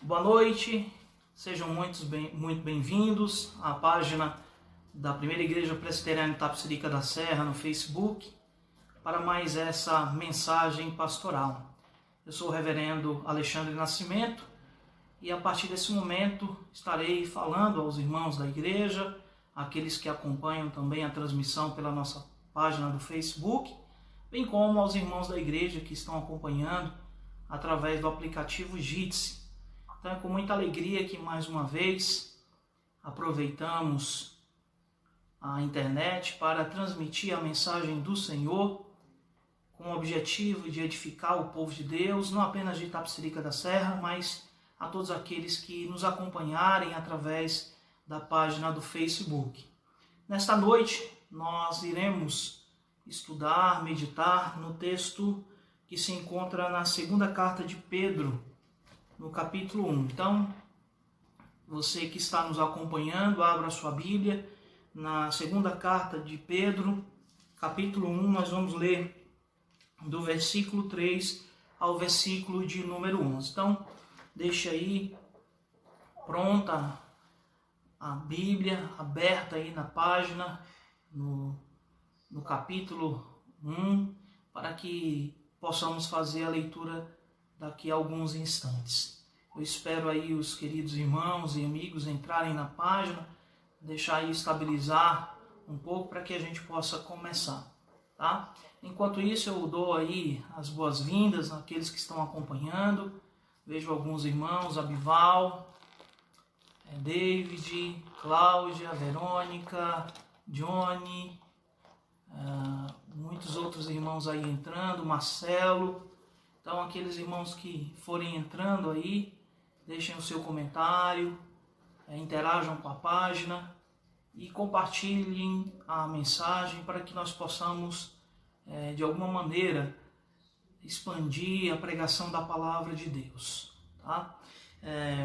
Boa noite, sejam muito bem-vindos à página da Primeira Igreja Presbiteriana Itapecerica da Serra no Facebook para mais essa mensagem pastoral. Eu sou o reverendo Alexandre Nascimento e a partir desse momento estarei falando aos irmãos da igreja, aqueles que acompanham também a transmissão pela nossa página do Facebook, bem como aos irmãos da igreja que estão acompanhando através do aplicativo Jitsi. Então é com muita alegria que mais uma vez aproveitamos a internet para transmitir a mensagem do Senhor com o objetivo de edificar o povo de Deus, não apenas de Itapecerica da Serra, mas a todos aqueles que nos acompanharem através da página do Facebook. Nesta noite nós iremos estudar, meditar no texto que se encontra na segunda carta de Pedro, no capítulo 1. Então, você que está nos acompanhando, abra sua Bíblia. Na segunda carta de Pedro, capítulo 1, nós vamos ler do versículo 3 ao versículo de número 11. Então, deixa aí pronta a Bíblia, aberta aí na página, no capítulo 1, para que possamos fazer a leitura daqui a alguns instantes. Eu espero aí os queridos irmãos e amigos entrarem na página, deixar aí estabilizar um pouco para que a gente possa começar, tá? Enquanto isso eu dou aí as boas-vindas àqueles que estão acompanhando. Vejo alguns irmãos, Abival, David, Cláudia, Verônica, Johnny, muitos outros irmãos aí entrando, Marcelo. Então, aqueles irmãos que forem entrando aí, deixem o seu comentário, interajam com a página e compartilhem a mensagem para que nós possamos, de alguma maneira, expandir a pregação da palavra de Deus. Tá?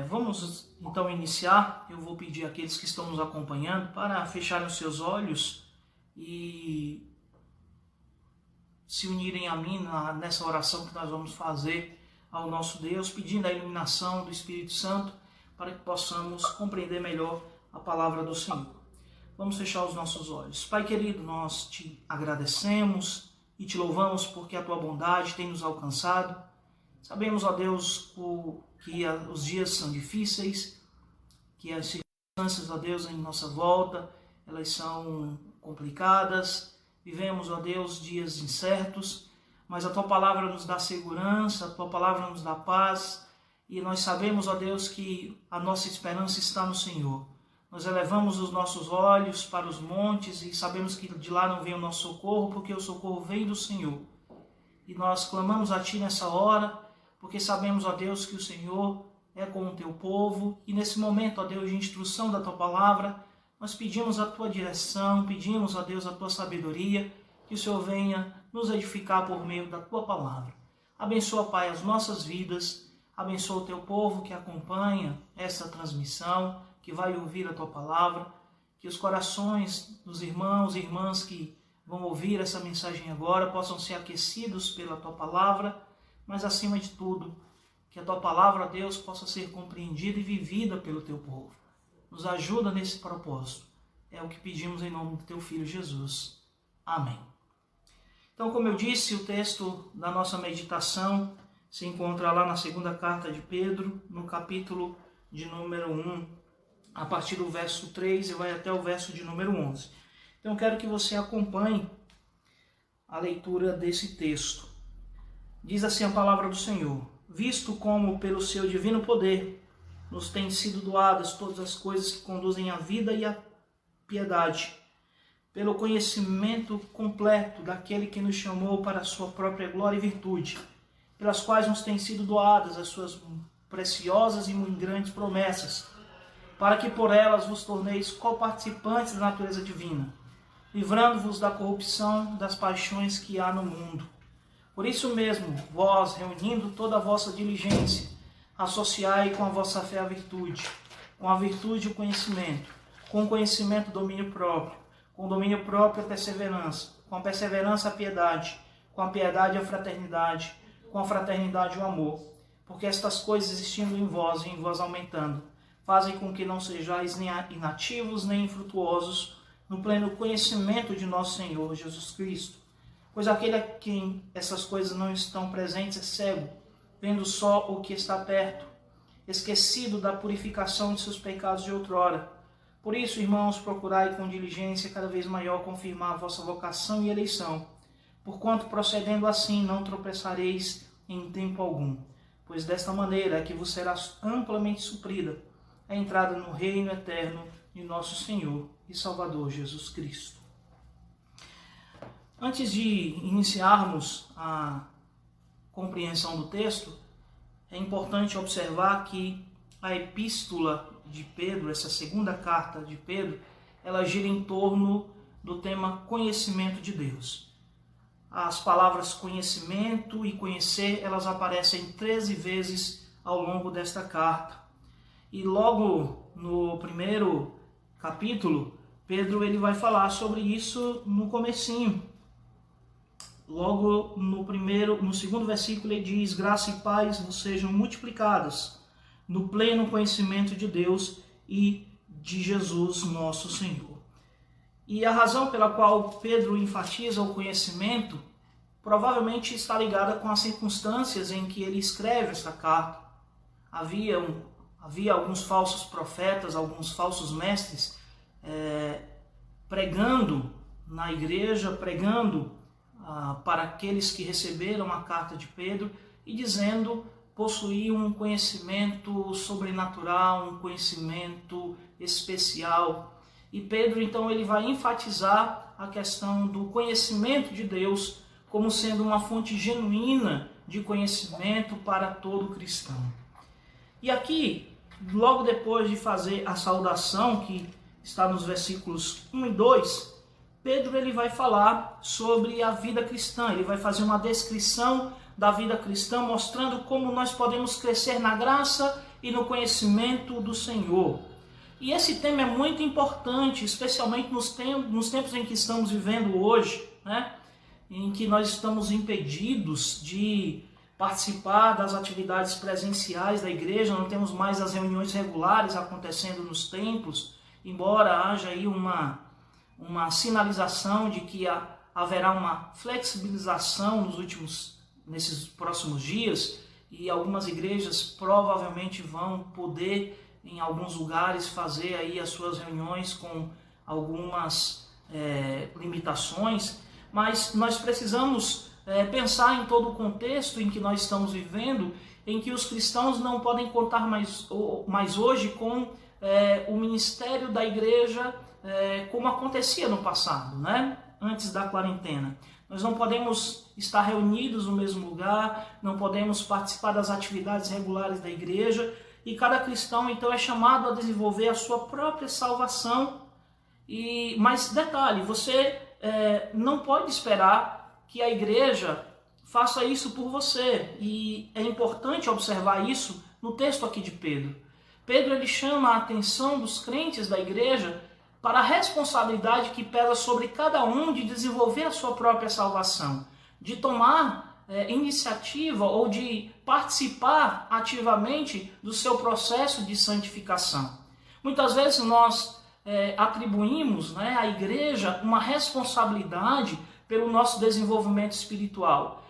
Vamos então iniciar. Eu vou pedir àqueles que estão nos acompanhando para fecharem os seus olhos e se unirem a mim nessa oração que nós vamos fazer ao nosso Deus, pedindo a iluminação do Espírito Santo para que possamos compreender melhor a palavra do Senhor. Vamos fechar os nossos olhos. Pai querido, nós te agradecemos e te louvamos porque a tua bondade tem nos alcançado. Sabemos, ó Deus, que os dias são difíceis, que as circunstâncias, ó Deus, em nossa volta, elas são complicadas. Vivemos, ó Deus, dias incertos, mas a Tua Palavra nos dá segurança, a Tua Palavra nos dá paz, e nós sabemos, ó Deus, que a nossa esperança está no Senhor. Nós elevamos os nossos olhos para os montes e sabemos que de lá não vem o nosso socorro, porque o socorro vem do Senhor. E nós clamamos a Ti nessa hora, porque sabemos, ó Deus, que o Senhor é com o Teu povo, e nesse momento, ó Deus, de instrução da Tua Palavra, nós pedimos a Tua direção, pedimos a Deus a Tua sabedoria, que o Senhor venha nos edificar por meio da Tua Palavra. Abençoa, Pai, as nossas vidas, abençoa o Teu povo que acompanha essa transmissão, que vai ouvir a Tua Palavra, que os corações dos irmãos e irmãs que vão ouvir essa mensagem agora possam ser aquecidos pela Tua Palavra, mas acima de tudo, que a Tua Palavra, Deus, possa ser compreendida e vivida pelo Teu povo. Nos ajuda nesse propósito. É o que pedimos em nome do Teu Filho Jesus. Amém. Então, como eu disse, o texto da nossa meditação se encontra lá na segunda carta de Pedro, no capítulo de número 1, a partir do verso 3 e vai até o verso de número 11. Então, eu quero que você acompanhe a leitura desse texto. Diz assim a palavra do Senhor: visto como pelo seu divino poder nos têm sido doadas todas as coisas que conduzem à vida e à piedade, pelo conhecimento completo daquele que nos chamou para a sua própria glória e virtude, pelas quais nos têm sido doadas as suas preciosas e muito grandes promessas, para que por elas vos torneis coparticipantes da natureza divina, livrando-vos da corrupção das paixões que há no mundo. Por isso mesmo, vós, reunindo toda a vossa diligência, associai com a vossa fé a virtude, com a virtude o conhecimento, com o conhecimento o domínio próprio, com o domínio próprio a perseverança, com a perseverança a piedade, com a piedade a fraternidade, com a fraternidade o amor, porque estas coisas existindo em vós e em vós aumentando, fazem com que não sejais nem inativos nem infrutuosos no pleno conhecimento de nosso Senhor Jesus Cristo. Pois aquele a quem essas coisas não estão presentes é cego, vendo só o que está perto, esquecido da purificação de seus pecados de outrora. Por isso, irmãos, procurai com diligência cada vez maior confirmar a vossa vocação e eleição, porquanto procedendo assim não tropeçareis em tempo algum, pois desta maneira é que vos será amplamente suprida a entrada no reino eterno de nosso Senhor e Salvador Jesus Cristo. Antes de iniciarmos a compreensão do texto, é importante observar que a epístola de Pedro, essa segunda carta de Pedro, ela gira em torno do tema conhecimento de Deus. As palavras conhecimento e conhecer, elas aparecem 13 vezes ao longo desta carta. E logo no primeiro capítulo, Pedro ele vai falar sobre isso no comecinho. Logo no segundo versículo ele diz: graça e paz vos sejam multiplicadas no pleno conhecimento de Deus e de Jesus nosso Senhor. E a razão pela qual Pedro enfatiza o conhecimento provavelmente está ligada com as circunstâncias em que ele escreve esta carta. Havia alguns falsos profetas, alguns falsos mestres pregando na igreja, pregando para aqueles que receberam a carta de Pedro e dizendo possuir um conhecimento sobrenatural, um conhecimento especial. E Pedro, então, ele vai enfatizar a questão do conhecimento de Deus como sendo uma fonte genuína de conhecimento para todo cristão. E aqui, logo depois de fazer a saudação, que está nos versículos 1 e 2, Pedro ele vai falar sobre a vida cristã, ele vai fazer uma descrição da vida cristã, mostrando como nós podemos crescer na graça e no conhecimento do Senhor. E esse tema é muito importante, especialmente nos tempos em que estamos vivendo hoje, né? Em que nós estamos impedidos de participar das atividades presenciais da igreja, não temos mais as reuniões regulares acontecendo nos templos, embora haja aí uma sinalização de que haverá uma flexibilização nesses próximos dias, e algumas igrejas provavelmente vão poder, em alguns lugares, fazer aí as suas reuniões com algumas limitações, mas nós precisamos pensar em todo o contexto em que nós estamos vivendo, em que os cristãos não podem contar mais hoje com o ministério da igreja como acontecia no passado, né? Antes da quarentena. Nós não podemos estar reunidos no mesmo lugar, não podemos participar das atividades regulares da igreja, e cada cristão então é chamado a desenvolver a sua própria salvação. Mas detalhe, você não pode esperar que a igreja faça isso por você, e é importante observar isso no texto aqui de Pedro. Pedro ele chama a atenção dos crentes da igreja para a responsabilidade que pesa sobre cada um de desenvolver a sua própria salvação, de tomar iniciativa ou de participar ativamente do seu processo de santificação. Muitas vezes nós atribuímos à igreja uma responsabilidade pelo nosso desenvolvimento espiritual.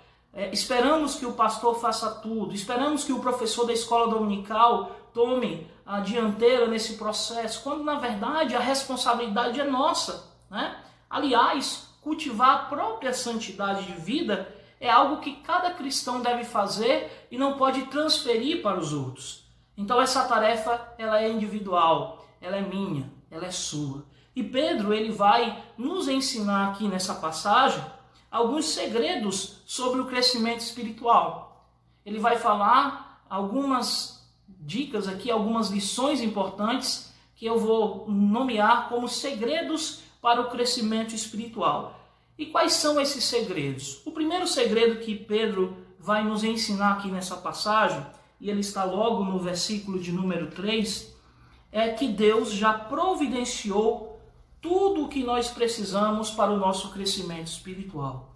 Esperamos que o pastor faça tudo, esperamos que o professor da escola dominical tome a dianteira nesse processo, quando na verdade a responsabilidade é nossa, né? Aliás, cultivar a própria santidade de vida é algo que cada cristão deve fazer e não pode transferir para os outros. Então essa tarefa ela é individual, ela é minha, ela é sua. E Pedro ele vai nos ensinar aqui nessa passagem alguns segredos sobre o crescimento espiritual. Ele vai falar algumas dicas aqui, algumas lições importantes que eu vou nomear como segredos para o crescimento espiritual. E quais são esses segredos? O primeiro segredo que Pedro vai nos ensinar aqui nessa passagem, e ele está logo no versículo de número 3, é que Deus já providenciou tudo o que nós precisamos para o nosso crescimento espiritual.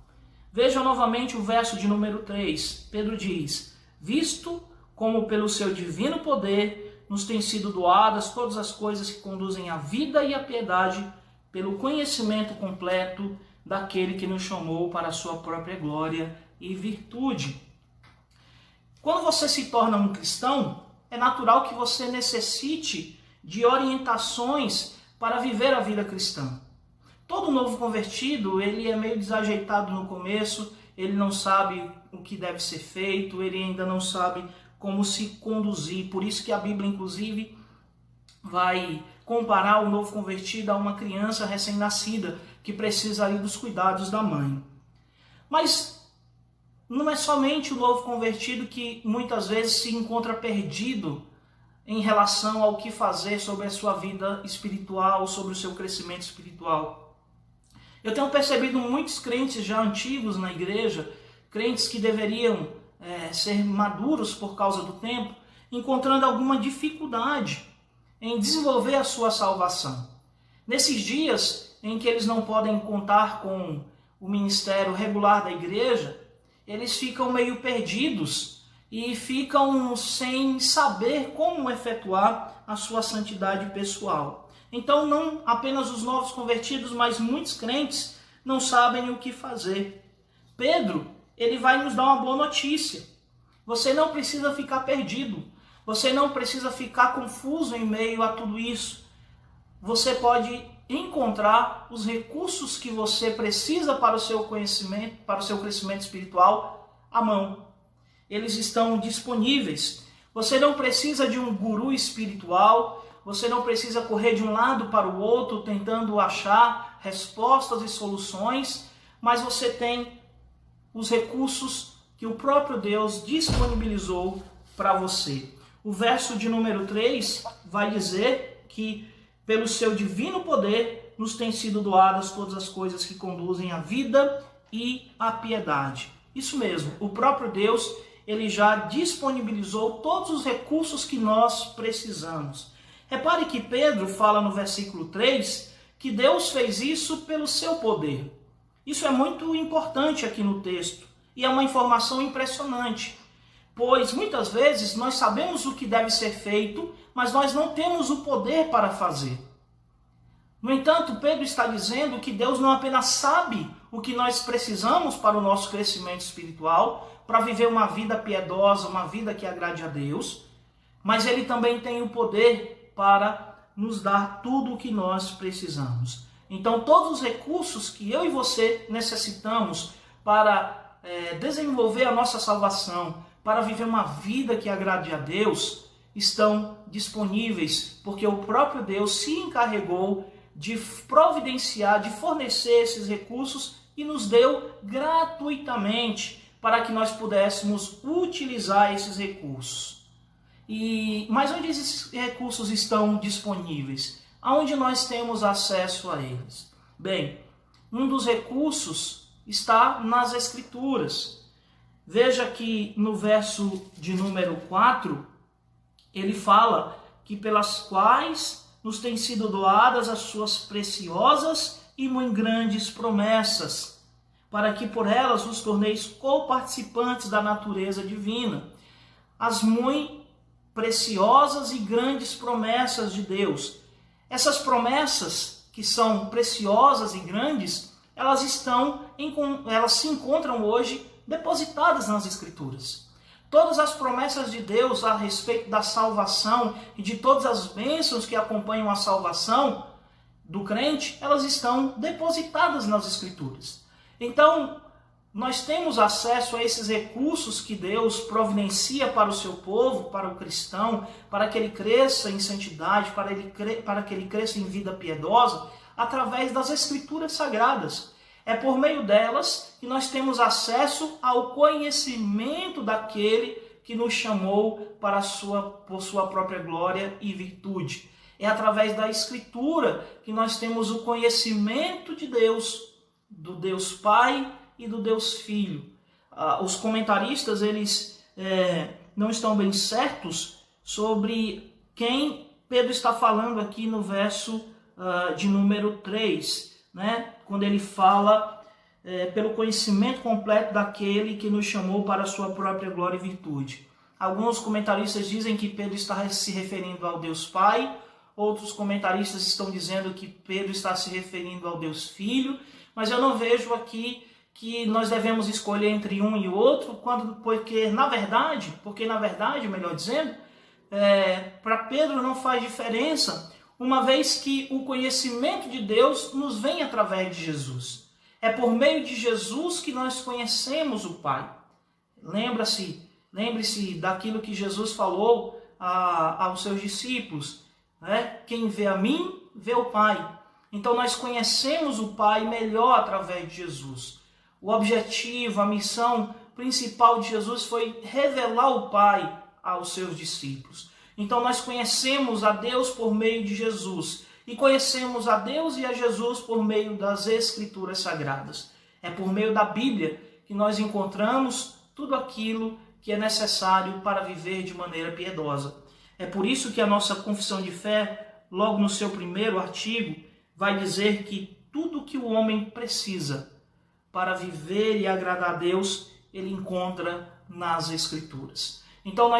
Veja novamente o verso de número 3. Pedro diz: visto como pelo seu divino poder nos têm sido doadas todas as coisas que conduzem à vida e à piedade, pelo conhecimento completo daquele que nos chamou para a sua própria glória e virtude. Quando você se torna um cristão, é natural que você necessite de orientações para viver a vida cristã. Todo novo convertido, ele é meio desajeitado no começo, ele não sabe o que deve ser feito, ele ainda não sabe como se conduzir. Por isso que a Bíblia, inclusive, vai comparar o novo convertido a uma criança recém-nascida, que precisa ali dos cuidados da mãe. Mas não é somente o novo convertido que muitas vezes se encontra perdido em relação ao que fazer sobre a sua vida espiritual, sobre o seu crescimento espiritual. Eu tenho percebido muitos crentes já antigos na igreja, crentes que deveriam ser maduros por causa do tempo, encontrando alguma dificuldade em desenvolver a sua salvação. Nesses dias em que eles não podem contar com o ministério regular da igreja, eles ficam meio perdidos e ficam sem saber como efetuar a sua santidade pessoal. Então não apenas os novos convertidos, mas muitos crentes não sabem o que fazer. Pedro, ele vai nos dar uma boa notícia. Você não precisa ficar perdido. Você não precisa ficar confuso em meio a tudo isso. Você pode encontrar os recursos que você precisa para o seu conhecimento, para o seu crescimento espiritual à mão. Eles estão disponíveis. Você não precisa de um guru espiritual. Você não precisa correr de um lado para o outro tentando achar respostas e soluções, mas você tem os recursos que o próprio Deus disponibilizou para você. O verso de número 3 vai dizer que pelo seu divino poder nos têm sido doadas todas as coisas que conduzem à vida e à piedade. Isso mesmo, o próprio Deus, ele já disponibilizou todos os recursos que nós precisamos. Repare que Pedro fala no versículo 3 que Deus fez isso pelo seu poder. Isso é muito importante aqui no texto e é uma informação impressionante, pois muitas vezes nós sabemos o que deve ser feito, mas nós não temos o poder para fazer. No entanto, Pedro está dizendo que Deus não apenas sabe o que nós precisamos para o nosso crescimento espiritual, para viver uma vida piedosa, uma vida que agrade a Deus, mas ele também tem o poder para nos dar tudo o que nós precisamos. Então, todos os recursos que eu e você necessitamos para desenvolver a nossa salvação, para viver uma vida que agrade a Deus, estão disponíveis, porque o próprio Deus se encarregou de providenciar, de fornecer esses recursos e nos deu gratuitamente para que nós pudéssemos utilizar esses recursos. Mas onde esses recursos estão disponíveis? Aonde nós temos acesso a eles? Bem, um dos recursos está nas Escrituras. Veja que no verso de número 4, ele fala que pelas quais nos têm sido doadas as suas preciosas e muito grandes promessas, para que por elas os torneis coparticipantes da natureza divina. As muito preciosas e grandes promessas de Deus. Essas promessas, que são preciosas e grandes, elas se encontram hoje depositadas nas Escrituras. Todas as promessas de Deus a respeito da salvação e de todas as bênçãos que acompanham a salvação do crente, elas estão depositadas nas Escrituras. Então, nós temos acesso a esses recursos que Deus providencia para o seu povo, para o cristão, para que ele cresça em santidade, para que ele cresça em vida piedosa, através das Escrituras Sagradas. É por meio delas que nós temos acesso ao conhecimento daquele que nos chamou por sua própria glória e virtude. É através da Escritura que nós temos o conhecimento de Deus, do Deus Pai e do Deus Filho. Os comentaristas eles não estão bem certos sobre quem Pedro está falando aqui no verso de número 3, né? Quando ele fala pelo conhecimento completo daquele que nos chamou para a sua própria glória e virtude. Alguns comentaristas dizem que Pedro está se referindo ao Deus Pai, outros comentaristas estão dizendo que Pedro está se referindo ao Deus Filho, mas eu não vejo aqui que nós devemos escolher entre um e outro, porque na verdade, melhor dizendo, para Pedro não faz diferença, uma vez que o conhecimento de Deus nos vem através de Jesus. É por meio de Jesus que nós conhecemos o Pai. Lembre-se daquilo que Jesus falou aos seus discípulos, né? Quem vê a mim, vê o Pai. Então nós conhecemos o Pai melhor através de Jesus. O objetivo, a missão principal de Jesus foi revelar o Pai aos seus discípulos. Então nós conhecemos a Deus por meio de Jesus e conhecemos a Deus e a Jesus por meio das Escrituras Sagradas. É por meio da Bíblia que nós encontramos tudo aquilo que é necessário para viver de maneira piedosa. É por isso que a nossa confissão de fé, logo no seu primeiro artigo, vai dizer que tudo que o homem precisa para viver e agradar a Deus, ele encontra nas Escrituras. Então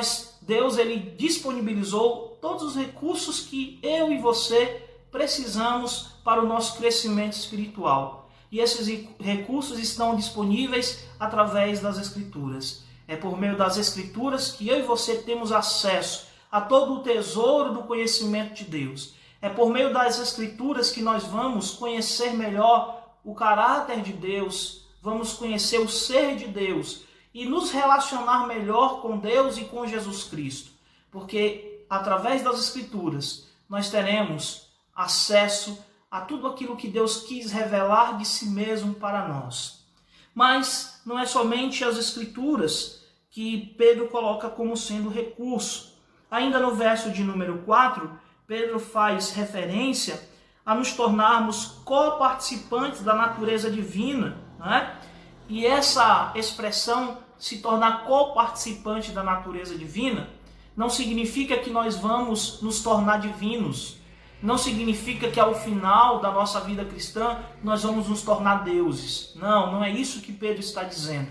Deus ele disponibilizou todos os recursos que eu e você precisamos para o nosso crescimento espiritual. E esses recursos estão disponíveis através das Escrituras. É por meio das Escrituras que eu e você temos acesso a todo o tesouro do conhecimento de Deus. É por meio das Escrituras que nós vamos conhecer melhor o caráter de Deus, vamos conhecer o ser de Deus e nos relacionar melhor com Deus e com Jesus Cristo. Porque através das Escrituras nós teremos acesso a tudo aquilo que Deus quis revelar de si mesmo para nós. Mas não é somente as Escrituras que Pedro coloca como sendo recurso. Ainda no verso de número 4, Pedro faz referência a nos tornarmos coparticipantes da natureza divina, né? E essa expressão, se tornar coparticipante da natureza divina, não significa que nós vamos nos tornar divinos. Não significa que ao final da nossa vida cristã nós vamos nos tornar deuses. Não é isso que Pedro está dizendo.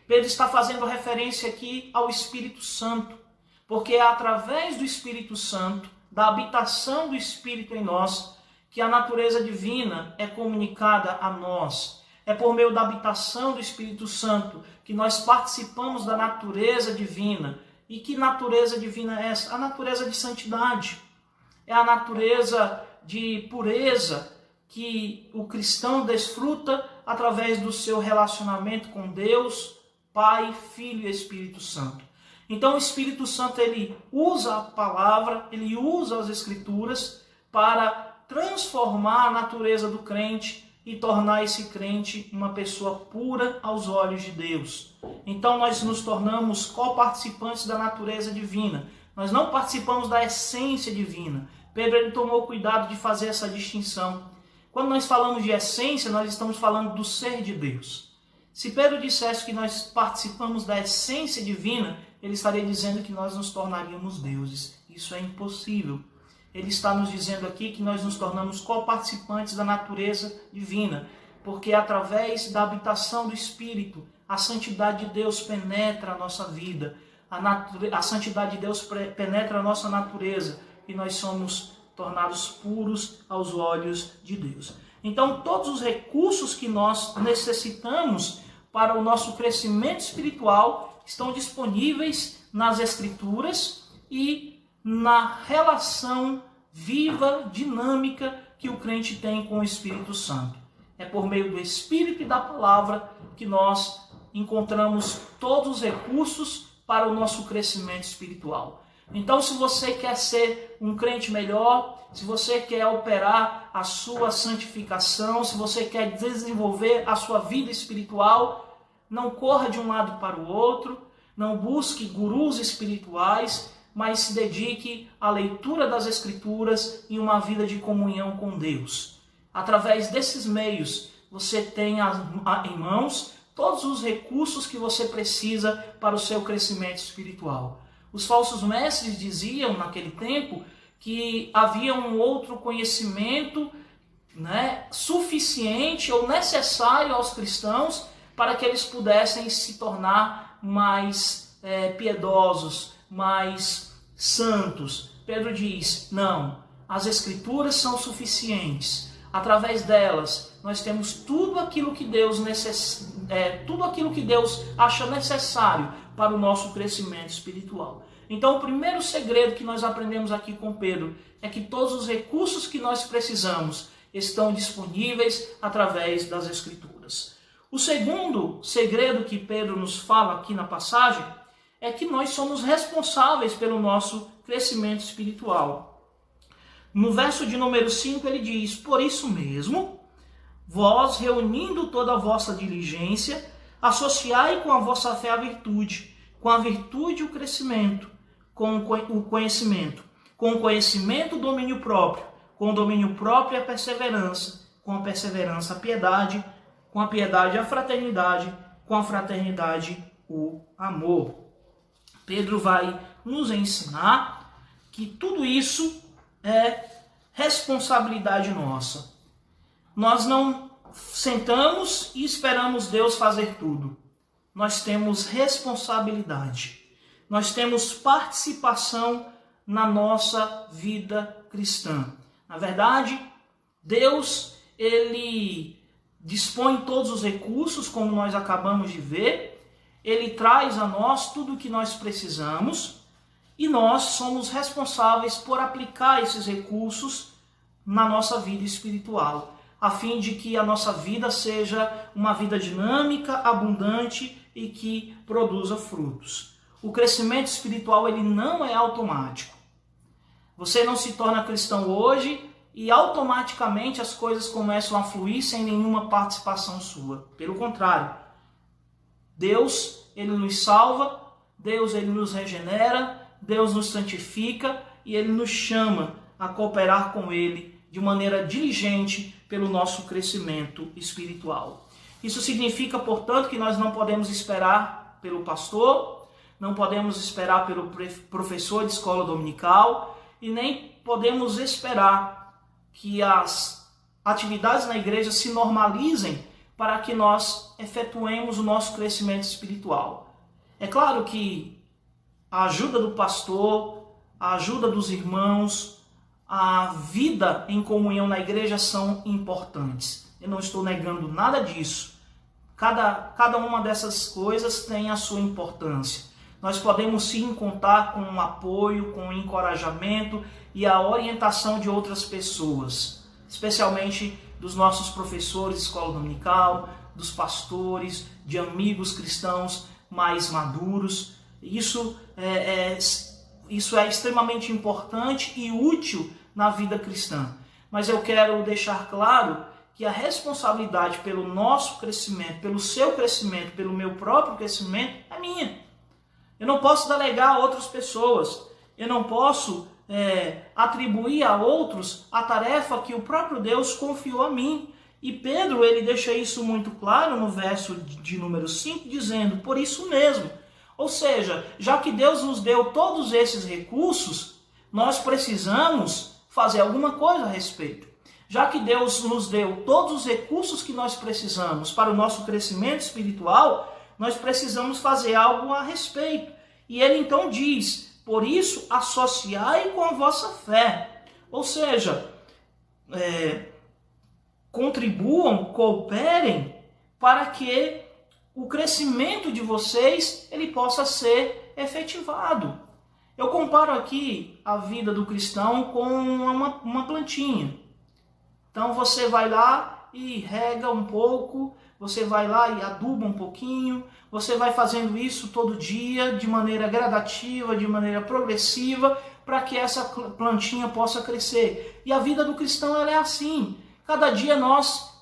Pedro está fazendo referência aqui ao Espírito Santo, porque é através do Espírito Santo, da habitação do Espírito em nós, que a natureza divina é comunicada a nós. É por meio da habitação do Espírito Santo que nós participamos da natureza divina. E que natureza divina é essa? A natureza de santidade. É a natureza de pureza que o cristão desfruta através do seu relacionamento com Deus, Pai, Filho e Espírito Santo. Então o Espírito Santo ele usa a palavra, ele usa as Escrituras para transformar a natureza do crente e tornar esse crente uma pessoa pura aos olhos de Deus. Então nós nos tornamos coparticipantes da natureza divina. Nós não participamos da essência divina. Pedro ele tomou cuidado de fazer essa distinção. Quando nós falamos de essência, nós estamos falando do ser de Deus. Se Pedro dissesse que nós participamos da essência divina, ele estaria dizendo que nós nos tornaríamos deuses. Isso é impossível. Ele está nos dizendo aqui que nós nos tornamos coparticipantes da natureza divina, porque através da habitação do Espírito, a santidade de Deus penetra a nossa vida, a santidade de Deus penetra a nossa natureza, e nós somos tornados puros aos olhos de Deus. Então, todos os recursos que nós necessitamos para o nosso crescimento espiritual estão disponíveis nas Escrituras e na relação viva, dinâmica que o crente tem com o Espírito Santo. É por meio do Espírito e da palavra que nós encontramos todos os recursos para o nosso crescimento espiritual. Então, se você quer ser um crente melhor, se você quer operar a sua santificação, se você quer desenvolver a sua vida espiritual, não corra de um lado para o outro, não busque gurus espirituais, mas se dedique à leitura das Escrituras e uma vida de comunhão com Deus. Através desses meios, você tem em mãos todos os recursos que você precisa para o seu crescimento espiritual. Os falsos mestres diziam naquele tempo que havia um outro conhecimento, suficiente ou necessário aos cristãos para que eles pudessem se tornar mais piedosos, mais santos. Pedro diz, não, as Escrituras são suficientes. Através delas, nós temos tudo aquilo que Deus acha necessário para o nosso crescimento espiritual. Então, o primeiro segredo que nós aprendemos aqui com Pedro é que todos os recursos que nós precisamos estão disponíveis através das Escrituras. O segundo segredo que Pedro nos fala aqui na passagem é que nós somos responsáveis pelo nosso crescimento espiritual. No verso de número 5 ele diz, por isso mesmo, vós, reunindo toda a vossa diligência, associai com a vossa fé a virtude, com a virtude o crescimento, com o conhecimento o domínio próprio, com o domínio próprio a perseverança, com a perseverança a piedade, com a piedade a fraternidade, com a fraternidade o amor. Pedro vai nos ensinar que tudo isso é responsabilidade nossa. Nós não sentamos e esperamos Deus fazer tudo. Nós temos responsabilidade. Nós temos participação na nossa vida cristã. Na verdade, Deus, ele dispõe todos os recursos, como nós acabamos de ver. Ele traz a nós tudo o que nós precisamos e nós somos responsáveis por aplicar esses recursos na nossa vida espiritual, a fim de que a nossa vida seja uma vida dinâmica, abundante e que produza frutos. O crescimento espiritual ele não é automático. Você não se torna cristão hoje e automaticamente as coisas começam a fluir sem nenhuma participação sua. Pelo contrário, Deus, ele nos salva, Deus, ele nos regenera, Deus nos santifica e ele nos chama a cooperar com ele de maneira diligente pelo nosso crescimento espiritual. Isso significa, portanto, que nós não podemos esperar pelo pastor, não podemos esperar pelo professor de escola dominical e nem podemos esperar que as atividades na igreja se normalizem para que nós efetuemos o nosso crescimento espiritual. É claro que a ajuda do pastor, a ajuda dos irmãos, a vida em comunhão na igreja são importantes. Eu não estou negando nada disso. Cada uma dessas coisas tem a sua importância. Nós podemos sim contar com o apoio, com o encorajamento e a orientação de outras pessoas, especialmente dos nossos professores de escola dominical, dos pastores, de amigos cristãos mais maduros. Isso é extremamente importante e útil na vida cristã. Mas eu quero deixar claro que a responsabilidade pelo nosso crescimento, pelo seu crescimento, pelo meu próprio crescimento é minha. Eu não posso delegar a outras pessoas. Eu não posso atribuir a outros a tarefa que o próprio Deus confiou a mim. E Pedro, ele deixa isso muito claro no verso de número 5, dizendo, por isso mesmo. Ou seja, já que Deus nos deu todos esses recursos, nós precisamos fazer alguma coisa a respeito. Já que Deus nos deu todos os recursos que nós precisamos para o nosso crescimento espiritual, nós precisamos fazer algo a respeito. E ele então diz, por isso associai com a vossa fé. Ou seja, contribuam, cooperem para que o crescimento de vocês ele possa ser efetivado. Eu comparo aqui a vida do cristão com uma plantinha. Então você vai lá e rega um pouco, você vai lá e aduba um pouquinho, você vai fazendo isso todo dia, de maneira gradativa, de maneira progressiva, para que essa plantinha possa crescer. E a vida do cristão ela é assim. Cada dia nós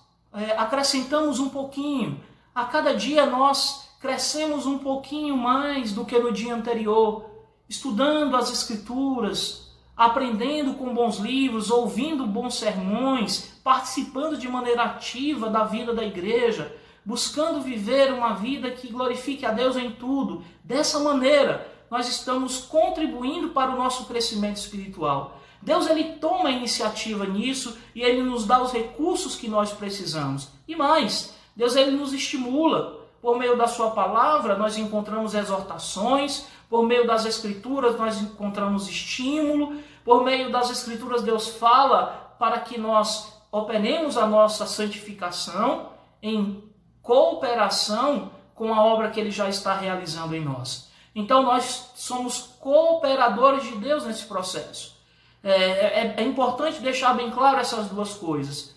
acrescentamos um pouquinho, a cada dia nós crescemos um pouquinho mais do que no dia anterior, estudando as Escrituras, aprendendo com bons livros, ouvindo bons sermões, participando de maneira ativa da vida da igreja, buscando viver uma vida que glorifique a Deus em tudo. Dessa maneira, nós estamos contribuindo para o nosso crescimento espiritual. Deus ele toma a iniciativa nisso e ele nos dá os recursos que nós precisamos. E mais, Deus ele nos estimula. Por meio da sua palavra, nós encontramos exortações, Por meio das Escrituras nós encontramos estímulo. Por meio das Escrituras Deus fala para que nós operemos a nossa santificação em cooperação com a obra que Ele já está realizando em nós. Então nós somos cooperadores de Deus nesse processo. É importante deixar bem claro essas duas coisas.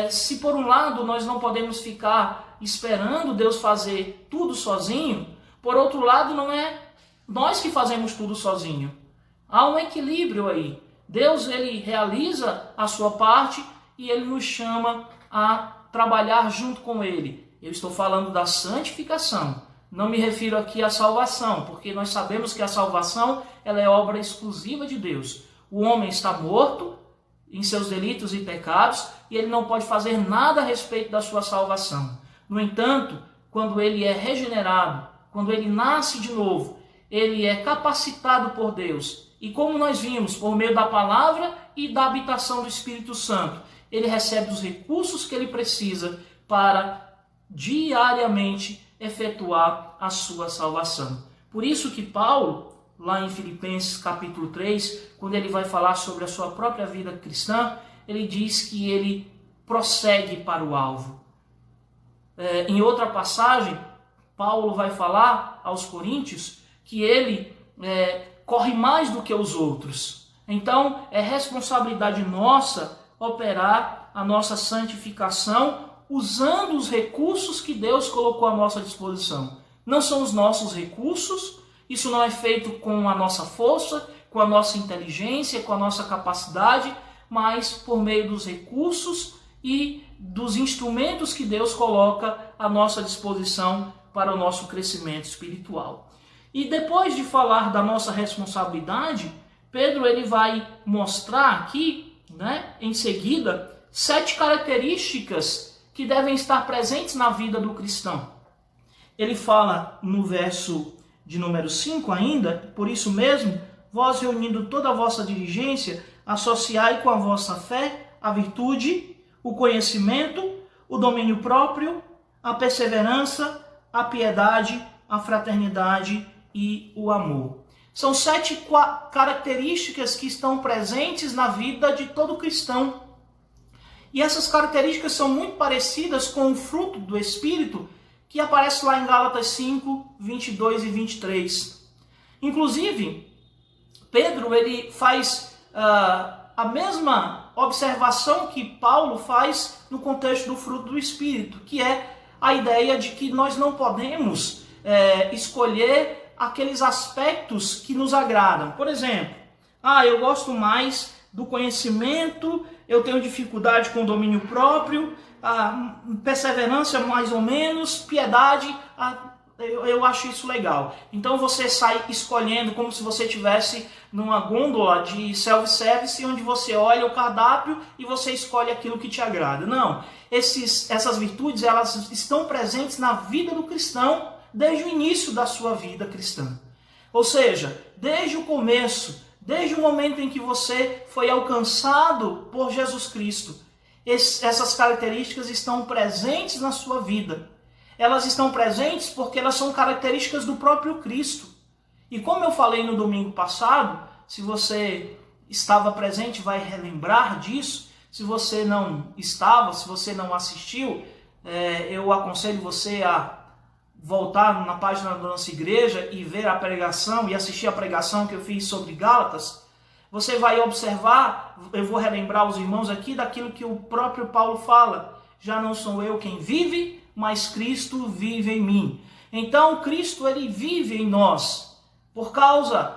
Se por um lado nós não podemos ficar esperando Deus fazer tudo sozinho, por outro lado não é nós que fazemos tudo sozinho. Há um equilíbrio aí. Deus, Ele realiza a sua parte e Ele nos chama a trabalhar junto com Ele. Eu estou falando da santificação. Não me refiro aqui à salvação, porque nós sabemos que a salvação ela é obra exclusiva de Deus. O homem está morto em seus delitos e pecados e ele não pode fazer nada a respeito da sua salvação. No entanto, quando ele é regenerado, quando ele nasce de novo, ele é capacitado por Deus. E como nós vimos, por meio da palavra e da habitação do Espírito Santo, ele recebe os recursos que ele precisa para diariamente efetuar a sua salvação. Por isso que Paulo, lá em Filipenses capítulo 3, quando ele vai falar sobre a sua própria vida cristã, ele diz que ele prossegue para o alvo. Em outra passagem, Paulo vai falar aos coríntios que ele corre mais do que os outros. Então, é responsabilidade nossa operar a nossa santificação usando os recursos que Deus colocou à nossa disposição. Não são os nossos recursos, isso não é feito com a nossa força, com a nossa inteligência, com a nossa capacidade, mas por meio dos recursos e dos instrumentos que Deus coloca à nossa disposição para o nosso crescimento espiritual. E depois de falar da nossa responsabilidade, Pedro ele vai mostrar aqui, em seguida, 7 características que devem estar presentes na vida do cristão. Ele fala no verso de número 5 ainda: por isso mesmo, vós reunindo toda a vossa diligência, associai com a vossa fé a virtude, o conhecimento, o domínio próprio, a perseverança, a piedade, a fraternidade e o amor. São 7 características que estão presentes na vida de todo cristão. E essas características são muito parecidas com o fruto do Espírito que aparece lá em Gálatas 5, 22 e 23. Inclusive, Pedro ele faz a mesma observação que Paulo faz no contexto do fruto do Espírito, que é a ideia de que nós não podemos escolher aqueles aspectos que nos agradam. Por exemplo, eu gosto mais do conhecimento, eu tenho dificuldade com o domínio próprio, perseverança mais ou menos, piedade, eu acho isso legal. Então você sai escolhendo como se você estivesse numa gôndola de self-service, onde você olha o cardápio e você escolhe aquilo que te agrada. Não, essas virtudes elas estão presentes na vida do cristão desde o início da sua vida cristã. Ou seja, desde o começo, desde o momento em que você foi alcançado por Jesus Cristo, essas características estão presentes na sua vida. Elas estão presentes porque elas são características do próprio Cristo. E como eu falei no domingo passado, se você estava presente vai relembrar disso. Se você não estava, se você não assistiu, eu aconselho você a voltar na página da nossa igreja e ver a pregação e assistir a pregação que eu fiz sobre Gálatas. Você vai observar, eu vou relembrar os irmãos aqui daquilo que o próprio Paulo fala. Já não sou eu quem vive, mas Cristo vive em mim. Então Cristo ele vive em nós. Por causa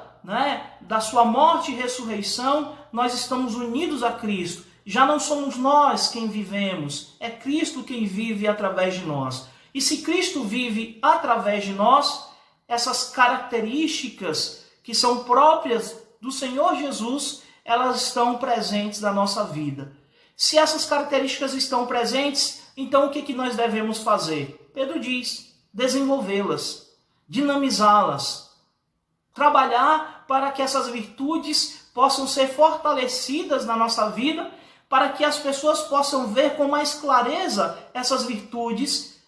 da sua morte e ressurreição, nós estamos unidos a Cristo. Já não somos nós quem vivemos, é Cristo quem vive através de nós. E se Cristo vive através de nós, essas características que são próprias do Senhor Jesus, elas estão presentes na nossa vida. Se essas características estão presentes, então o que nós devemos fazer? Pedro diz, desenvolvê-las, dinamizá-las, trabalhar para que essas virtudes possam ser fortalecidas na nossa vida, para que as pessoas possam ver com mais clareza essas virtudes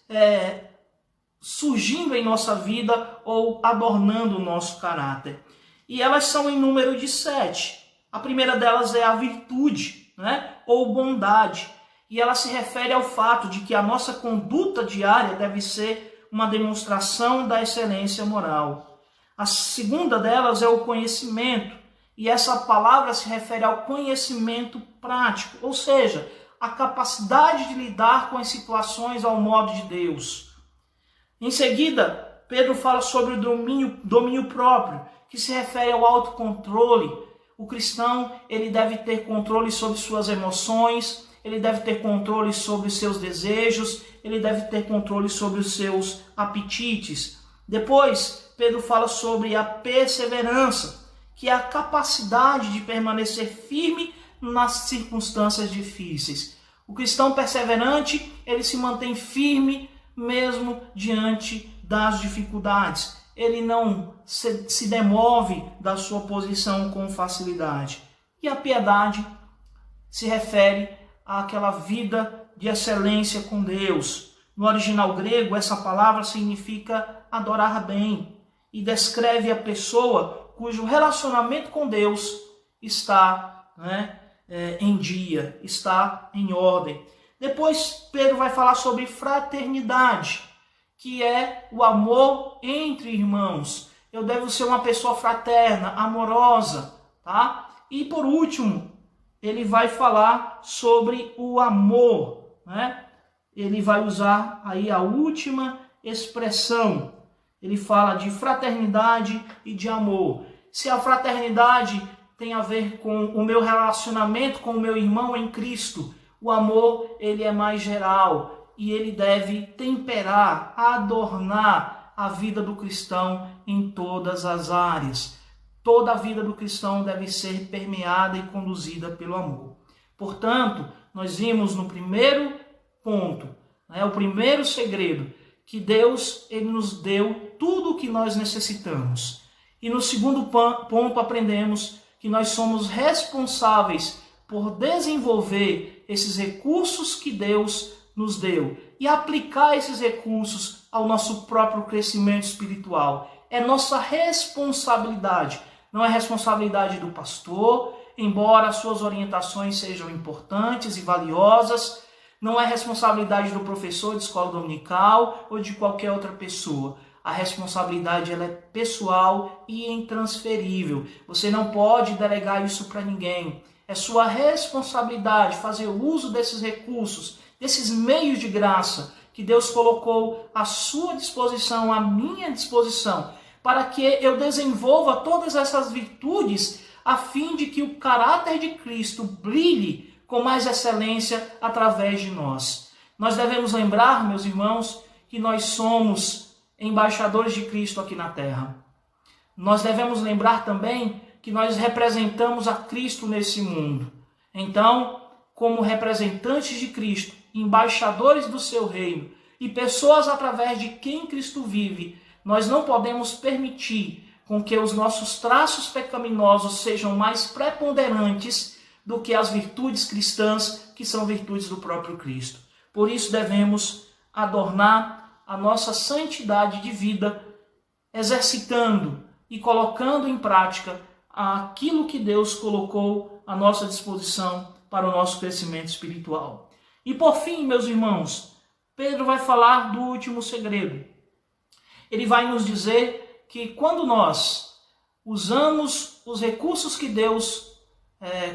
surgindo em nossa vida ou adornando o nosso caráter. E elas são em número de 7. A primeira delas é a virtude, né? Ou bondade. E ela se refere ao fato de que a nossa conduta diária deve ser uma demonstração da excelência moral. A segunda delas é o conhecimento. E essa palavra se refere ao conhecimento prático, ou seja, a capacidade de lidar com as situações ao modo de Deus. Em seguida, Pedro fala sobre o domínio próprio, que se refere ao autocontrole. O cristão, ele deve ter controle sobre suas emoções, ele deve ter controle sobre os seus desejos, ele deve ter controle sobre os seus apetites. Depois, Pedro fala sobre a perseverança, que é a capacidade de permanecer firme nas circunstâncias difíceis. O cristão perseverante, ele se mantém firme mesmo diante das dificuldades. Ele não se demove da sua posição com facilidade. E a piedade se refere àquela vida de excelência com Deus. No original grego, essa palavra significa adorar bem e descreve a pessoa cujo relacionamento com Deus está, em dia, está em ordem. Depois, Pedro vai falar sobre fraternidade, que é o amor entre irmãos. Eu devo ser uma pessoa fraterna, amorosa, tá? E por último, ele vai falar sobre o amor, né? Ele vai usar aí a última expressão. Ele fala de fraternidade e de amor. Se a fraternidade tem a ver com o meu relacionamento com o meu irmão em Cristo, o amor, ele é mais geral e ele deve temperar, adornar a vida do cristão em todas as áreas. Toda a vida do cristão deve ser permeada e conduzida pelo amor. Portanto, nós vimos no primeiro ponto, o primeiro segredo, que Deus, ele nos deu tudo o que nós necessitamos. E no segundo ponto aprendemos que nós somos responsáveis por desenvolver esses recursos que Deus nos deu e aplicar esses recursos ao nosso próprio crescimento espiritual. É nossa responsabilidade, não é responsabilidade do pastor, embora as suas orientações sejam importantes e valiosas, não é responsabilidade do professor de escola dominical ou de qualquer outra pessoa. A responsabilidade ela é pessoal e intransferível. Você não pode delegar isso para ninguém. É sua responsabilidade fazer uso desses recursos, desses meios de graça que Deus colocou à sua disposição, à minha disposição, para que eu desenvolva todas essas virtudes a fim de que o caráter de Cristo brilhe com mais excelência através de nós. Nós devemos lembrar, meus irmãos, que nós somos embaixadores de Cristo aqui na terra. Nós devemos lembrar também que nós representamos a Cristo nesse mundo. Então, como representantes de Cristo, embaixadores do seu reino e pessoas através de quem Cristo vive, nós não podemos permitir com que os nossos traços pecaminosos sejam mais preponderantes do que as virtudes cristãs, que são virtudes do próprio Cristo. Por isso devemos adornar a nossa santidade de vida, exercitando e colocando em prática aquilo que Deus colocou à nossa disposição para o nosso crescimento espiritual. E por fim, meus irmãos, Pedro vai falar do último segredo. Ele vai nos dizer que quando nós usamos os recursos que Deus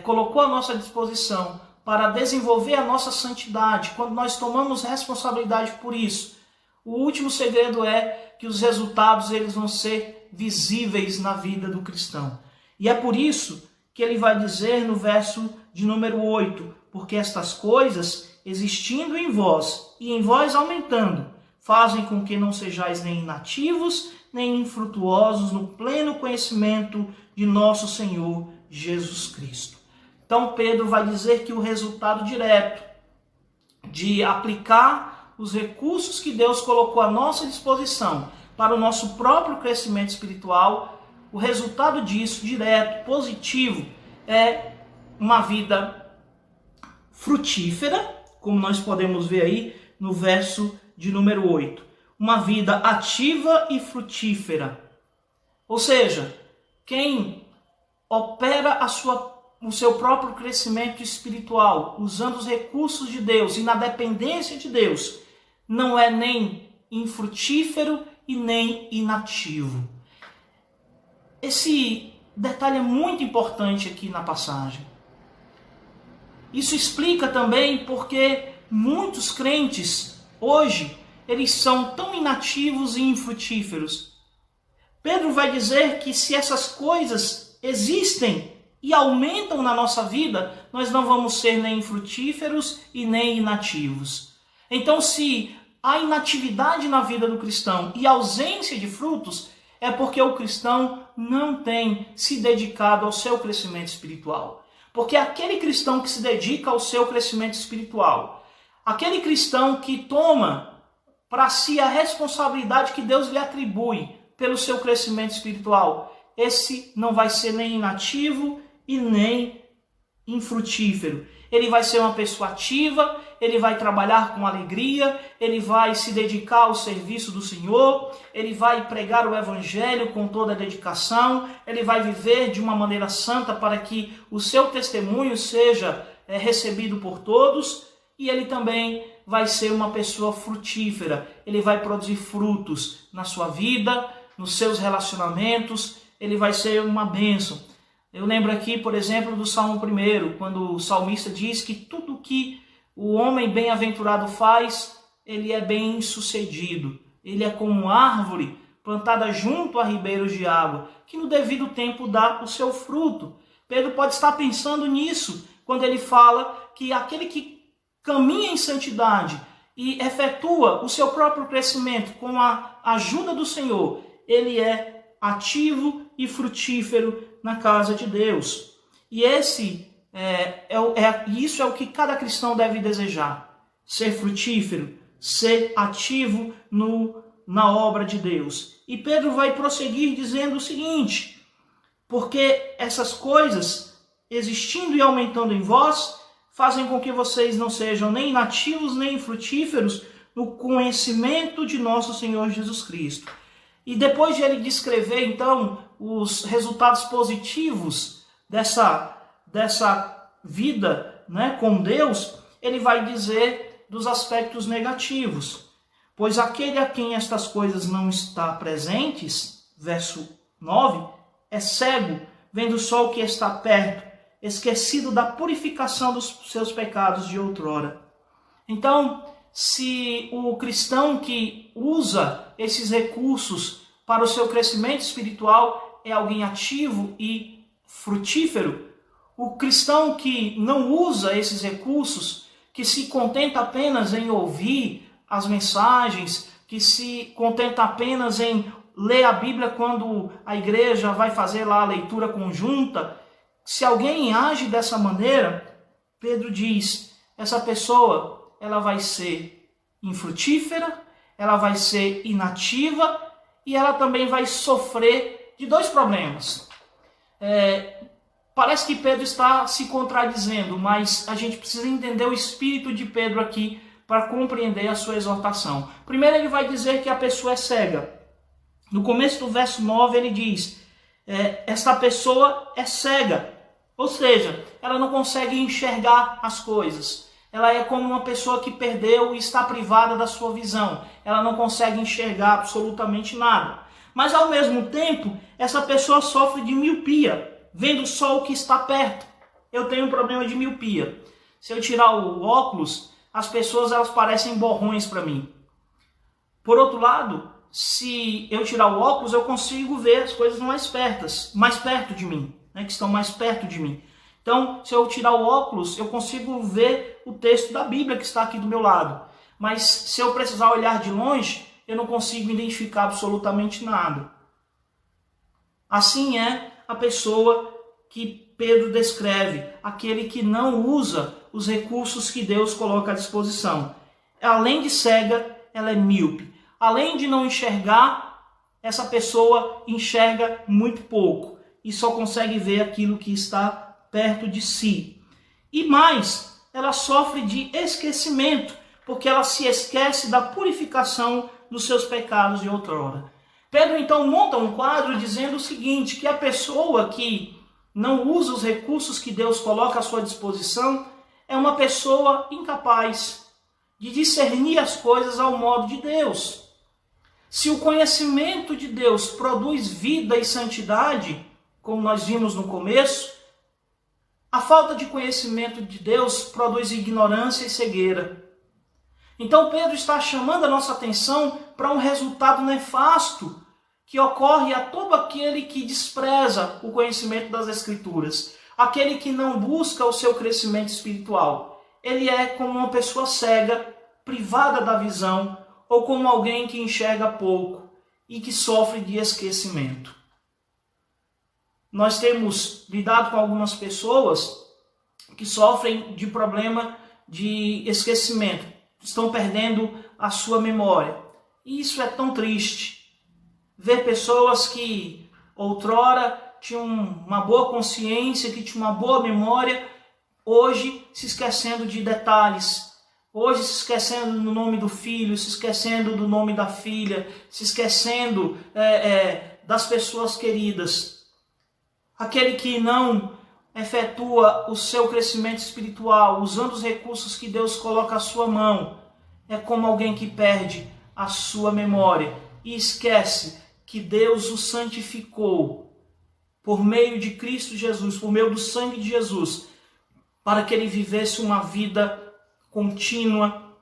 colocou à nossa disposição para desenvolver a nossa santidade, quando nós tomamos responsabilidade por isso, o último segredo é que os resultados eles vão ser visíveis na vida do cristão. E é por isso que ele vai dizer no verso de número 8, porque estas coisas, existindo em vós e em vós aumentando, fazem com que não sejais nem inativos, nem infrutuosos no pleno conhecimento de nosso Senhor Jesus Cristo. Então Pedro vai dizer que o resultado direto de aplicar os recursos que Deus colocou à nossa disposição para o nosso próprio crescimento espiritual, o resultado disso, direto, positivo, é uma vida frutífera, como nós podemos ver aí no verso de número 8. uma vida ativa e frutífera. Ou seja, quem opera o seu próprio crescimento espiritual, usando os recursos de Deus e na dependência de Deus, não é nem infrutífero e nem inativo. Esse detalhe é muito importante aqui na passagem. Isso explica também porque muitos crentes hoje, eles são tão inativos e infrutíferos. Pedro vai dizer que se essas coisas existem e aumentam na nossa vida, nós não vamos ser nem infrutíferos e nem inativos. Então, se há inatividade na vida do cristão e ausência de frutos, é porque o cristão não tem se dedicado ao seu crescimento espiritual. Porque aquele cristão que se dedica ao seu crescimento espiritual, aquele cristão que toma para si a responsabilidade que Deus lhe atribui pelo seu crescimento espiritual, esse não vai ser nem inativo e nem infrutífero. Ele vai ser uma pessoa ativa, ele vai trabalhar com alegria, ele vai se dedicar ao serviço do Senhor, ele vai pregar o Evangelho com toda a dedicação, ele vai viver de uma maneira santa para que o seu testemunho seja recebido por todos, e ele também vai ser uma pessoa frutífera, ele vai produzir frutos na sua vida, nos seus relacionamentos, ele vai ser uma bênção. Eu lembro aqui, por exemplo, do Salmo 1, quando o salmista diz que tudo que o homem bem-aventurado faz, ele é bem-sucedido. Ele é como uma árvore plantada junto a ribeiros de água, que no devido tempo dá o seu fruto. Pedro pode estar pensando nisso, quando ele fala que aquele que caminha em santidade e efetua o seu próprio crescimento com a ajuda do Senhor, ele é ativo e frutífero na casa de Deus. E isso é o que cada cristão deve desejar. Ser frutífero, ser ativo na obra de Deus. E Pedro vai prosseguir dizendo o seguinte: porque essas coisas, existindo e aumentando em vós, fazem com que vocês não sejam nem inativos nem infrutíferos no conhecimento de nosso Senhor Jesus Cristo. E depois de ele descrever, então, os resultados positivos dessa vida, né, com Deus, ele vai dizer dos aspectos negativos. Pois aquele a quem estas coisas não está presentes, verso 9, é cego, vendo só o que está perto, esquecido da purificação dos seus pecados de outrora. Então, se o cristão que usa esses recursos para o seu crescimento espiritual é alguém ativo e frutífero, o cristão que não usa esses recursos, que se contenta apenas em ouvir as mensagens, que se contenta apenas em ler a Bíblia quando a igreja vai fazer lá a leitura conjunta, se alguém age dessa maneira, Pedro diz, essa pessoa ela vai ser infrutífera, ela vai ser inativa e ela também vai sofrer de dois problemas. Parece que Pedro está se contradizendo, mas a gente precisa entender o espírito de Pedro aqui para compreender a sua exortação. Primeiro ele vai dizer que a pessoa é cega. No começo do verso 9 ele diz, essa pessoa é cega. Ou seja, ela não consegue enxergar as coisas. Ela é como uma pessoa que perdeu e está privada da sua visão. Ela não consegue enxergar absolutamente nada. Mas ao mesmo tempo, essa pessoa sofre de miopia, vendo só o que está perto. Eu tenho um problema de miopia. Se eu tirar o óculos, as pessoas elas parecem borrões para mim. Por outro lado, se eu tirar o óculos, eu consigo ver as coisas mais perto de mim. Que estão mais perto de mim. Então, se eu tirar o óculos, eu consigo ver o texto da Bíblia que está aqui do meu lado. Mas se eu precisar olhar de longe, eu não consigo identificar absolutamente nada. Assim é a pessoa que Pedro descreve, aquele que não usa os recursos que Deus coloca à disposição. Além de cega, ela é míope. Além de não enxergar, essa pessoa enxerga muito pouco e só consegue ver aquilo que está perto de si. E mais, ela sofre de esquecimento, porque ela se esquece da purificação dos seus pecados de outrora. Pedro então monta um quadro dizendo o seguinte, que a pessoa que não usa os recursos que Deus coloca à sua disposição é uma pessoa incapaz de discernir as coisas ao modo de Deus. Se o conhecimento de Deus produz vida e santidade, como nós vimos no começo, a falta de conhecimento de Deus produz ignorância e cegueira. Então Pedro está chamando a nossa atenção para um resultado nefasto que ocorre a todo aquele que despreza o conhecimento das Escrituras, aquele que não busca o seu crescimento espiritual. Ele é como uma pessoa cega, privada da visão, ou como alguém que enxerga pouco e que sofre de esquecimento. Nós temos lidado com algumas pessoas que sofrem de problema de esquecimento, estão perdendo a sua memória. E isso é tão triste. Ver pessoas que outrora tinham uma boa consciência, que tinham uma boa memória, hoje se esquecendo de detalhes, hoje se esquecendo do nome do filho, se esquecendo do nome da filha, se esquecendo das pessoas queridas. Aquele que não efetua o seu crescimento espiritual, usando os recursos que Deus coloca à sua mão, é como alguém que perde a sua memória e esquece que Deus o santificou por meio de Cristo Jesus, por meio do sangue de Jesus, para que ele vivesse uma vida contínua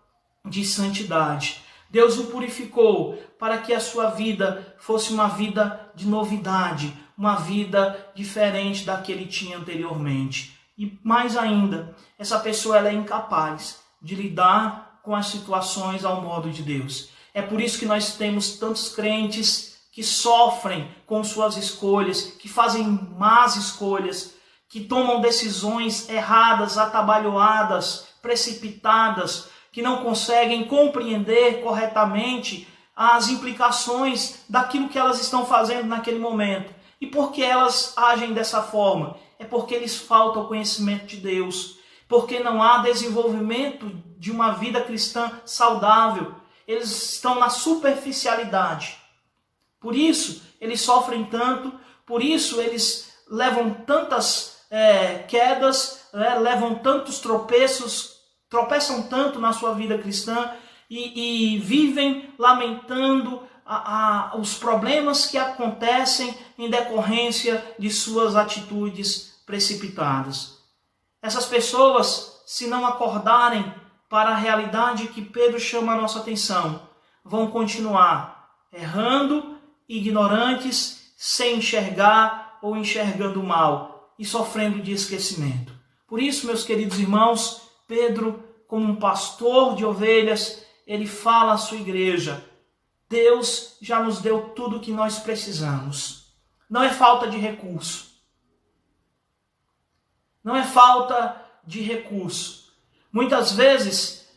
de santidade. Deus o purificou para que a sua vida fosse uma vida de novidade, uma vida diferente da que ele tinha anteriormente. E mais ainda, essa pessoa ela é incapaz de lidar com as situações ao modo de Deus. É por isso que nós temos tantos crentes que sofrem com suas escolhas, que fazem más escolhas, que tomam decisões erradas, atabalhoadas, precipitadas, que não conseguem compreender corretamente as implicações daquilo que elas estão fazendo naquele momento. E por que elas agem dessa forma? É porque lhes falta o conhecimento de Deus, porque não há desenvolvimento de uma vida cristã saudável. Eles estão na superficialidade. Por isso, eles sofrem tanto, por isso eles levam tantas quedas, levam tantos tropeços, tropeçam tanto na sua vida cristã e vivem lamentando os problemas que acontecem em decorrência de suas atitudes precipitadas. Essas pessoas, se não acordarem para a realidade que Pedro chama a nossa atenção, vão continuar errando, ignorantes, sem enxergar ou enxergando mal e sofrendo de esquecimento. Por isso, meus queridos irmãos, Pedro, como um pastor de ovelhas, ele fala à sua igreja: Deus já nos deu tudo o que nós precisamos. Não é falta de recurso. Não é falta de recurso. Muitas vezes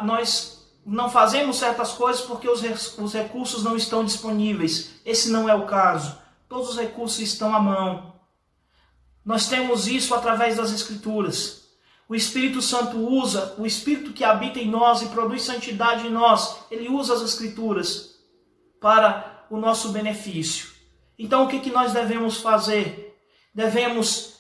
nós não fazemos certas coisas porque os recursos não estão disponíveis. Esse não é o caso. Todos os recursos estão à mão. Nós temos isso através das Escrituras. O Espírito Santo usa, o Espírito que habita em nós e produz santidade em nós, ele usa as Escrituras para o nosso benefício. Então o que nós devemos fazer? Devemos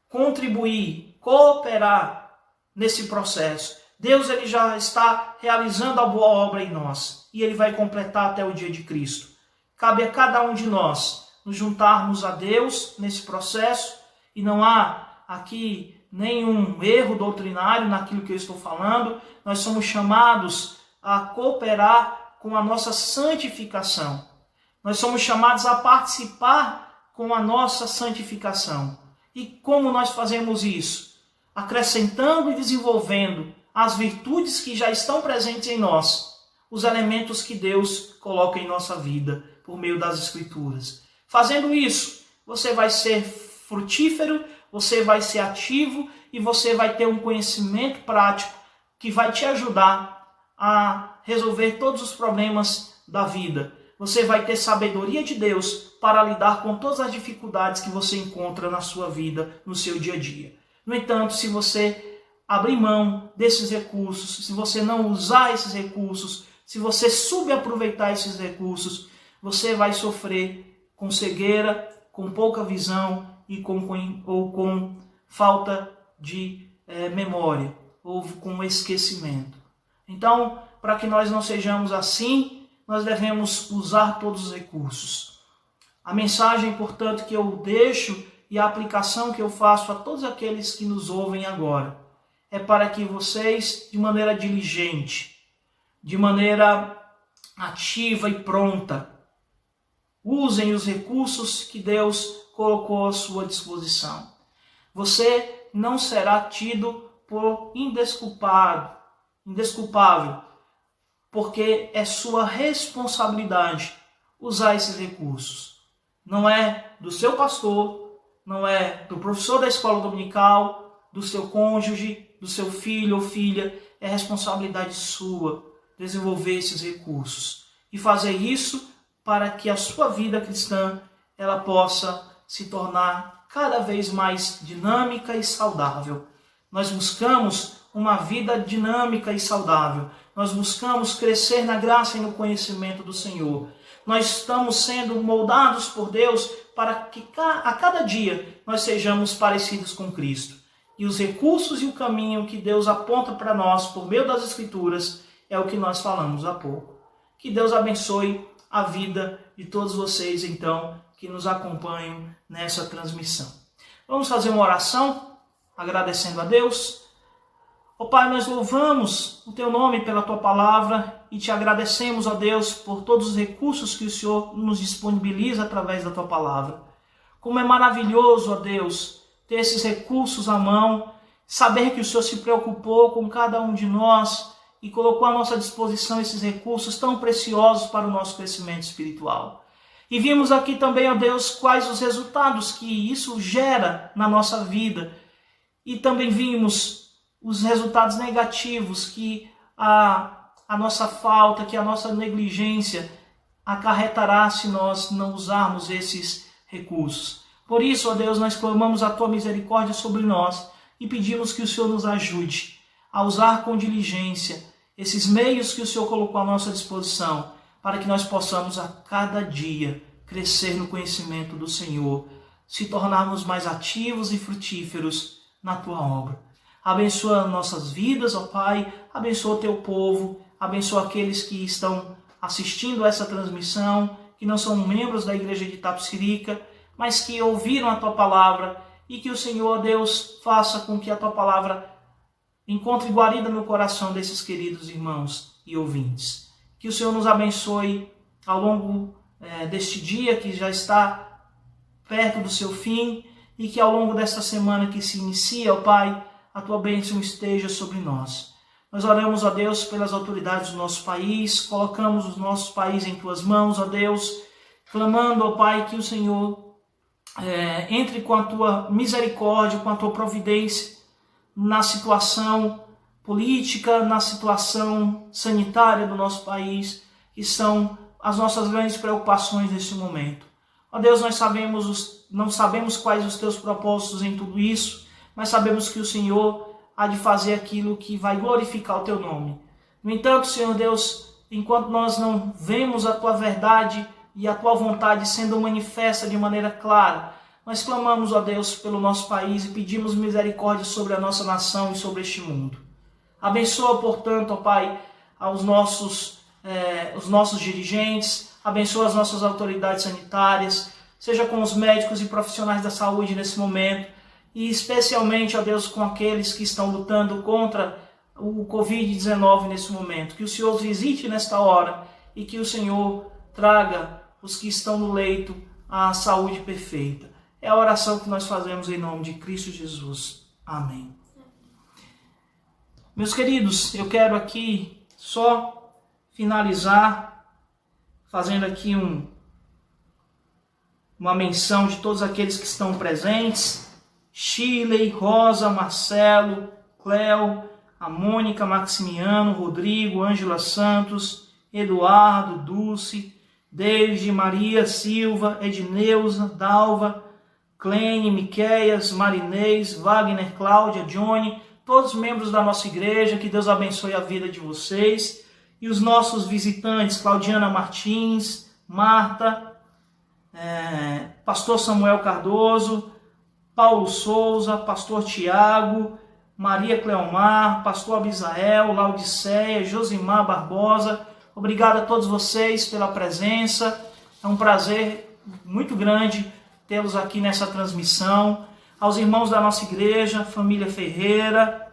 contribuir, cooperar nesse processo. Deus ele já está realizando a boa obra em nós e ele vai completar até o dia de Cristo. Cabe a cada um de nós nos juntarmos a Deus nesse processo e não há aqui nenhum erro doutrinário naquilo que eu estou falando. Nós somos chamados a cooperar com a nossa santificação. Nós somos chamados a participar com a nossa santificação. E como nós fazemos isso? Acrescentando e desenvolvendo as virtudes que já estão presentes em nós, os elementos que Deus coloca em nossa vida por meio das Escrituras. Fazendo isso, você vai ser frutífero, você vai ser ativo e você vai ter um conhecimento prático que vai te ajudar a resolver todos os problemas da vida. Você vai ter sabedoria de Deus para lidar com todas as dificuldades que você encontra na sua vida, no seu dia a dia. No entanto, se você abrir mão desses recursos, se você não usar esses recursos Se você subaproveitar esses recursos, você vai sofrer com cegueira, com pouca visão e com falta de memória ou com esquecimento. Então, para que nós não sejamos assim, nós devemos usar todos os recursos. A mensagem, portanto, que eu deixo e a aplicação que eu faço a todos aqueles que nos ouvem agora é para que vocês, de maneira diligente, de maneira ativa e pronta, usem os recursos que Deus colocou à sua disposição. Você não será tido por indesculpável, porque é sua responsabilidade usar esses recursos. Não é do seu pastor, não é do professor da escola dominical, do seu cônjuge, do seu filho ou filha. É responsabilidade sua desenvolver esses recursos e fazer isso para que a sua vida cristã ela possa se tornar cada vez mais dinâmica e saudável. Nós buscamos uma vida dinâmica e saudável. Nós buscamos crescer na graça e no conhecimento do Senhor. Nós estamos sendo moldados por Deus para que a cada dia nós sejamos parecidos com Cristo. E os recursos e o caminho que Deus aponta para nós por meio das Escrituras é o que nós falamos há pouco. Que Deus abençoe a vida de todos vocês, então, que nos acompanham nessa transmissão. Vamos fazer uma oração, agradecendo a Deus. Ó Pai, nós louvamos o Teu nome pela Tua palavra e Te agradecemos, ó Deus, por todos os recursos que o Senhor nos disponibiliza através da Tua palavra. Como é maravilhoso, ó Deus, ter esses recursos à mão, saber que o Senhor se preocupou com cada um de nós e colocou à nossa disposição esses recursos tão preciosos para o nosso crescimento espiritual. E vimos aqui também, ó Deus, quais os resultados que isso gera na nossa vida. E também vimos os resultados negativos que a nossa falta, que a nossa negligência acarretará se nós não usarmos esses recursos. Por isso, ó Deus, nós clamamos a Tua misericórdia sobre nós e pedimos que o Senhor nos ajude a usar com diligência esses meios que o Senhor colocou à nossa disposição, para que nós possamos a cada dia crescer no conhecimento do Senhor, se tornarmos mais ativos e frutíferos na Tua obra. Abençoa nossas vidas, ó Pai, abençoa o Teu povo, abençoa aqueles que estão assistindo a essa transmissão, que não são membros da Igreja de Itapecerica, mas que ouviram a Tua palavra e que o Senhor, Deus, faça com que a Tua palavra encontre guarida no coração desses queridos irmãos e ouvintes. Que o Senhor nos abençoe ao longo deste dia que já está perto do seu fim e que ao longo desta semana que se inicia, ó Pai, a Tua bênção esteja sobre nós. Nós oramos, ó Deus, pelas autoridades do nosso país, colocamos os nossos países em Tuas mãos, ó Deus, clamando, ó Pai, que o Senhor entre com a Tua misericórdia, com a Tua providência na situação política, na situação sanitária do nosso país, que são as nossas grandes preocupações nesse momento. Ó Deus, nós não sabemos quais os Teus propósitos em tudo isso, mas sabemos que o Senhor há de fazer aquilo que vai glorificar o Teu nome. No entanto, Senhor Deus, enquanto nós não vemos a Tua verdade e a Tua vontade sendo manifesta de maneira clara, nós clamamos, ó Deus, pelo nosso país e pedimos misericórdia sobre a nossa nação e sobre este mundo. Abençoa, portanto, ó Pai, os nossos dirigentes, abençoa as nossas autoridades sanitárias, seja com os médicos e profissionais da saúde nesse momento, e especialmente, ó Deus, com aqueles que estão lutando contra o Covid-19 nesse momento. Que o Senhor os visite nesta hora e que o Senhor traga os que estão no leito à saúde perfeita. É a oração que nós fazemos em nome de Cristo Jesus. Amém. Meus queridos, eu quero aqui só finalizar fazendo aqui uma menção de todos aqueles que estão presentes. Shirley, Rosa, Marcelo, Cléo, a Mônica, Maximiano, Rodrigo, Ângela Santos, Eduardo, Dulce, David, Maria, Silva, Edneuza, Dalva, Clene, Miqueias, Marinês, Wagner, Cláudia, Johnny, todos membros da nossa igreja, que Deus abençoe a vida de vocês E os nossos visitantes, Claudiana Martins, Marta, Pastor Samuel Cardoso, Paulo Souza, Pastor Tiago, Maria Cleomar, Pastor Abisael, Laudiceia, Josimar Barbosa. Obrigado a todos vocês pela presença. É um prazer muito grande tê-los aqui nessa transmissão. Aos irmãos da nossa igreja, família Ferreira,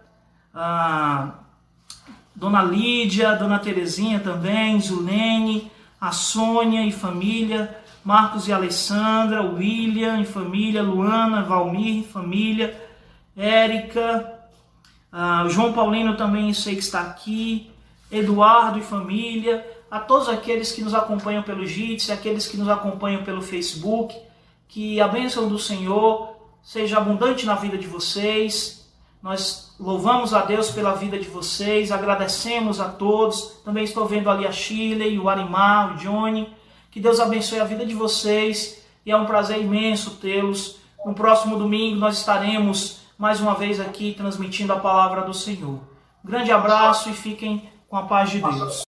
a Dona Lídia, Dona Terezinha também, Zulene, a Sônia e família, Marcos e Alessandra, William e família, Luana, Valmir, família, Érica, o João Paulino também sei que está aqui, Eduardo e família, a todos aqueles que nos acompanham pelo Jitsi, aqueles que nos acompanham pelo Facebook, que a bênção do Senhor seja abundante na vida de vocês. Nós louvamos a Deus pela vida de vocês, agradecemos a todos. Também estou vendo ali a Shirley, o Arimar, o Johnny. Que Deus abençoe a vida de vocês e é um prazer imenso tê-los. No próximo domingo nós estaremos mais uma vez aqui transmitindo a palavra do Senhor. Um grande abraço e fiquem com a paz de Deus.